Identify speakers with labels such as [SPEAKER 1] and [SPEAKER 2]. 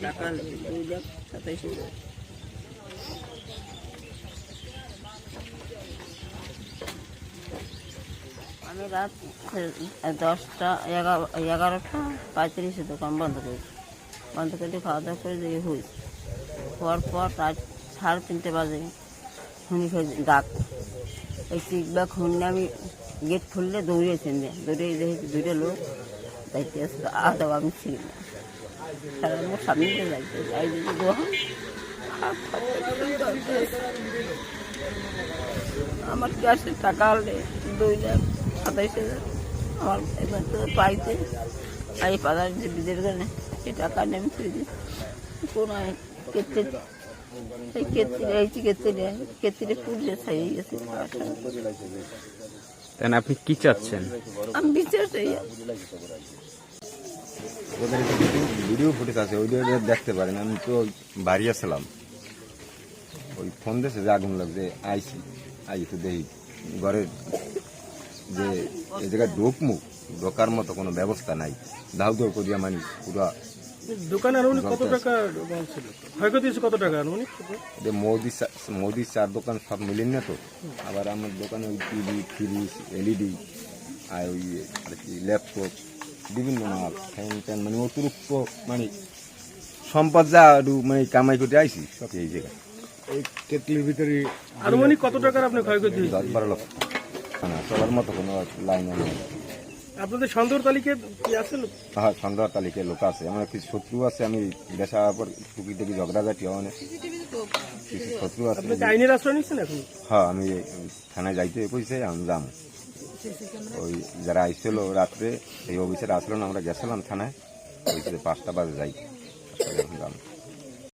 [SPEAKER 1] টাকা 2,27,000। আমি রাত 10টা 11টা 35 দোকান বন্ধ করেছি। বন্ধ করে খাওয়া দাওয়া করে দিয়ে হয়েছি। হওয়ার পর রাত 3:30 বাজে শুনি ডাক। এই চিকবাক শুনলে আমি গেট খুললে দৌড়িয়েছেন, দৌড়িয়ে দেখেছি 2টা লোক যাইতে আসলে আদাও আমি ছিল না। সারা আমার সামনে যাইতে যাই যদি দোহন আমার ক্যাশের টাকা হলে 2,27,000 আমার এবার তো পাইতে এই পাড়ার যে বিদের গানে সেই টাকা নিয়ে আমি ফিরে দিই কোনো কেটে এই কেতিরে পুড়ে ছাই গেছে।
[SPEAKER 2] আপনি কি চাচ্ছেন?
[SPEAKER 1] আমি বিচার চাই।
[SPEAKER 3] ওদের ভিডিও ফুটেজ আছে, ওইটা দেখতে পারেন। আমি তো বাড়ি আসলাম, ওই ফোন দিয়েছে যে আগুন লাগছে, আই তো দেখি ঘরের যে এই জায়গায় ঢোকার মতো কোনো ব্যবস্থা নাই। দাউ দাউ করিয়া মানে পুরা
[SPEAKER 4] দোকানে আনুমানিক কত টাকা ছিল? ক্ষয়ক্ষতি হয়েছে কত টাকা আনুমানিক?
[SPEAKER 3] মোদি চার দোকান সব মিলেন না তো। আবার আমার দোকানে ওই টিভি, ফ্রিজ, এলইডি আর ওই আর কি ল্যাপটপ, বিভিন্ন মাল, ফ্যান ট্যান, মানে অতিরিক্ত মানে সম্পদ যা মানে কামাই করতে আইসি সব এই জায়গায়।
[SPEAKER 4] এই কেটলির ভিতরে আনুমানিক কত টাকার আপনার ক্ষয়ক্ষতি হয়েছে?
[SPEAKER 3] 10-12 লক্ষ। না, সবার মতো কোনো লাইন নেই।
[SPEAKER 4] আপনাদের সন্দেহ তালিকায় কি আছে?
[SPEAKER 3] হ্যাঁ, সন্দেহ তালিকায় লোক আছে। আমার কিছু শত্রু আছে, আমি দেশা পর টুকি টুকি ঝগড়াঝাটি অনেক কিছু শত্রু আছে।
[SPEAKER 4] আপনি আইনের আশ্রয় নিচ্ছেন এখন?
[SPEAKER 3] হ্যাঁ, আমি থানায় যাইতে কইছে, আমি যাম। ওই যারা আইছিল রাত্রে এই অফিসের আসলো না, আমরা গেছিলাম থানায়, 5টা বাজে যাই, এখন যাম।